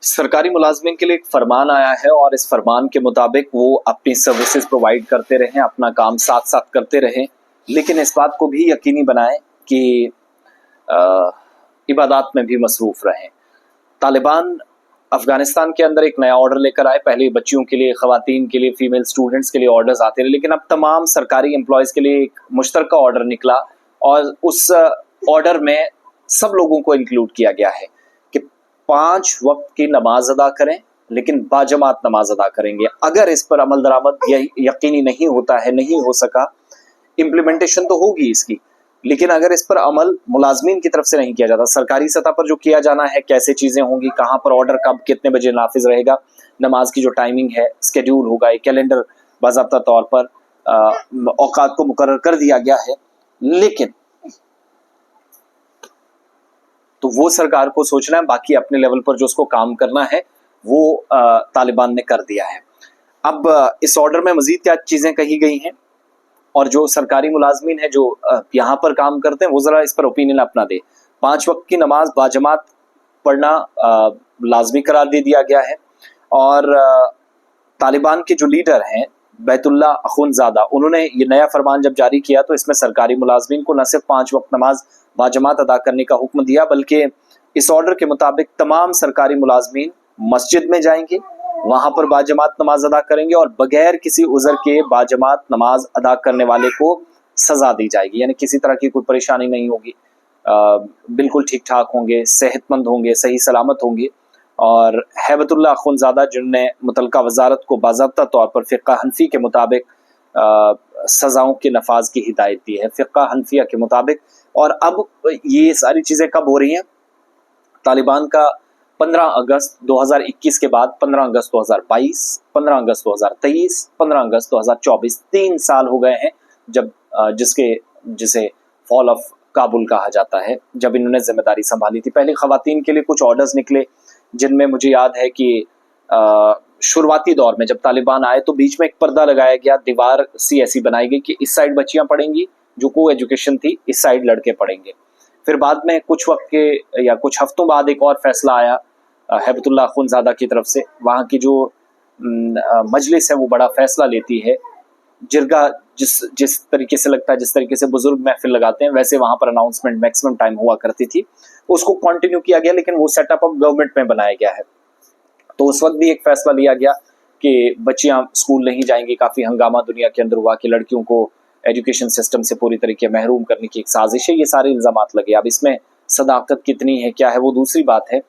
सरकारी मुलाजमिन के लिए एक फरमान आया है और इस फरमान के मुताबिक वो अपनी सर्विसेज प्रोवाइड करते रहें, अपना काम साथ साथ करते रहें, लेकिन इस बात को भी यकीनी बनाएं कि इबादत में भी मसरूफ रहें। तालिबान अफगानिस्तान के अंदर एक नया ऑर्डर लेकर आए। पहले बच्चियों के लिए, खवातीन के लिए, फीमेल स्टूडेंट्स के लिए ऑर्डर्स आते रहे, लेकिन अब तमाम सरकारी एम्प्लॉयज़ के लिए एक मुश्तरका ऑर्डर निकला और उस ऑर्डर में सब लोगों को इंक्लूड किया गया है कि 5 वक्त की नमाज अदा करें, लेकिन बाजमात नमाज अदा करेंगे। अगर इस पर अमल दरामद यकीनी नहीं होता है, नहीं हो सका, इम्प्लीमेंटेशन तो होगी इसकी, लेकिन अगर इस पर अमल मुलाजमीन की तरफ से नहीं किया जाता, सरकारी सतह पर जो किया जाना है, कैसे चीज़ें होंगी, कहाँ पर ऑर्डर कब कितने बजे नाफिज रहेगा, नमाज की जो टाइमिंग है, स्केड्यूल होगा, एक कैलेंडर बाज़ाब्ता तौर पर औकात को मुकर्रर कर दिया गया है, लेकिन तो वो सरकार को सोचना है। बाकी अपने लेवल पर जो उसको काम करना है वो तालिबान ने कर दिया है। अब इस ऑर्डर में मजीद क्या चीज़ें कही गई हैं और जो सरकारी मुलाजमीन है जो यहाँ पर काम करते हैं वो ज़रा इस पर ओपिनियन अपना दे। 5 वक्त की नमाज बाजमात पढ़ना लाजमी करार दे दिया गया है और तालिबान के जो लीडर हैं बैतुल्ला अखुनज़ादा, उन्होंने ये नया फरमान जब जारी किया तो इसमें सरकारी मुलाजमीन को न सिर्फ 5 वक्त नमाज बाजमात अदा करने का हुक्म दिया, बल्कि इस ऑर्डर के मुताबिक तमाम सरकारी मुलाजमीन मस्जिद में जाएंगे, वहां पर बाजमात नमाज अदा करेंगे और बगैर किसी उज़र के बाजमात नमाज अदा करने वाले को सजा दी जाएगी, यानी किसी तरह की कोई परेशानी नहीं होगी, बिल्कुल ठीक ठाक होंगे, सेहतमंद होंगे, सही सलामत होंगे। और हैबतुल्लाह अखुनज़ादा जिनने मुतलका वजारत को बाज़ाब्ता तौर पर फ़िक़्ह हनफ़ी के मुताबिक सज़ाओं के नफाज की हिदायत दी है, फ़िक़्ह हनफिया के मुताबिक। और अब ये सारी चीज़ें कब हो रही हैं? तालिबान का 15 अगस्त 2021 के बाद 15 अगस्त 2022, 15 अगस्त 2023, 15 अगस्त 2024, 3 साल हो गए हैं जब जिसे फॉल ऑफ काबुल कहा जाता है, जब इन्होंने जिम्मेदारी संभाली थी। पहले खवातीन के लिए कुछ ऑर्डर्स निकले जिनमें मुझे याद है कि शुरुआती दौर में जब तालिबान आए तो बीच में एक पर्दा लगाया गया, दीवार सी ऐसी बनाई गई कि इस साइड बच्चियां पढ़ेंगी जो को एजुकेशन थी, इस साइड लड़के पढ़ेंगे। फिर बाद में कुछ वक्त के या कुछ हफ्तों बाद एक और फैसला आया हैबतुल्लाह अखुनज़ादा की तरफ से। वहाँ की जो मजलिस है वो बड़ा फैसला लेती है, जिरगा जिस तरीके से लगता है, जिस तरीके से बुजुर्ग महफिल लगाते हैं, वैसे वहाँ पर अनाउंसमेंट मैक्सिमम टाइम हुआ करती थी। उसको कंटिन्यू किया गया, लेकिन वो सेटअप अब गवर्नमेंट में बनाया गया है। तो उस वक्त भी एक फैसला लिया गया कि बच्चियां स्कूल नहीं जाएंगी। काफ़ी हंगामा दुनिया के अंदर हुआ कि लड़कियों को एजुकेशन सिस्टम से पूरी तरीके महरूम करने की एक साजिश है। ये सारे इल्ज़ामात लगे। अब इसमें सदाकत कितनी है, क्या है, वो दूसरी बात है,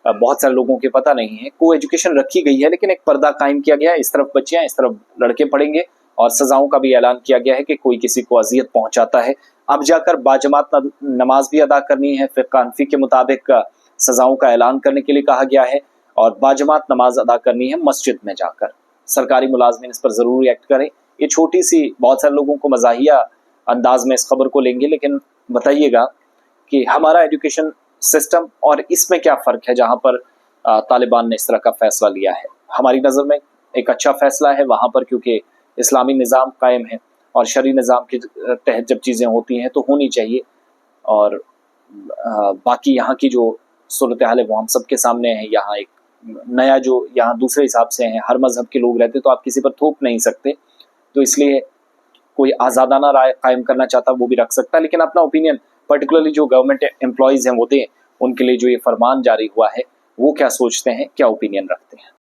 बहुत सारे लोगों के पता नहीं है। को एजुकेशन रखी गई है, लेकिन एक पर्दा कायम किया गया है, इस तरफ बच्चियां, इस तरफ लड़के पढ़ेंगे, और सज़ाओं का भी ऐलान किया गया है कि कोई किसी को अजियत पहुंचाता है अब जाकर बाजमात नमाज भी अदा करनी है। फ़िक़्ह हनफ़ी के मुताबिक सज़ाओं का ऐलान करने के लिए कहा गया है और बाजमात नमाज अदा करनी है मस्जिद में जाकर। सरकारी मुलाजमीन इस पर ज़रूर एक्ट करें। ये छोटी सी, बहुत सारे लोगों को मज़ाहिया अंदाज में इस खबर को लेंगे, लेकिन बताइएगा कि हमारा एजुकेशन सिस्टम और इसमें क्या फ़र्क है जहाँ पर तालिबान ने इस तरह का फ़ैसला लिया है। हमारी नज़र में एक अच्छा फ़ैसला है वहाँ पर, क्योंकि इस्लामी निज़ाम कायम है और शरई निज़ाम के तहत जब चीज़ें होती हैं तो होनी चाहिए। और बाकी यहाँ की जो सूरत हाल है वो हम सब के सामने है। यहाँ एक नया जो यहाँ दूसरे हिसाब से हैं, हर मज़हब के लोग रहते, तो आप किसी पर थोप नहीं सकते, तो इसलिए कोई आज़ादाना राय कायम करना चाहता वो भी रख सकता है, लेकिन अपना ओपिनियन पर्टिकुलरली जो गवर्नमेंट एम्प्लॉयज़ हैं वो दें। उनके लिए जो ये फरमान जारी हुआ है वो क्या सोचते हैं, क्या ओपिनियन रखते हैं।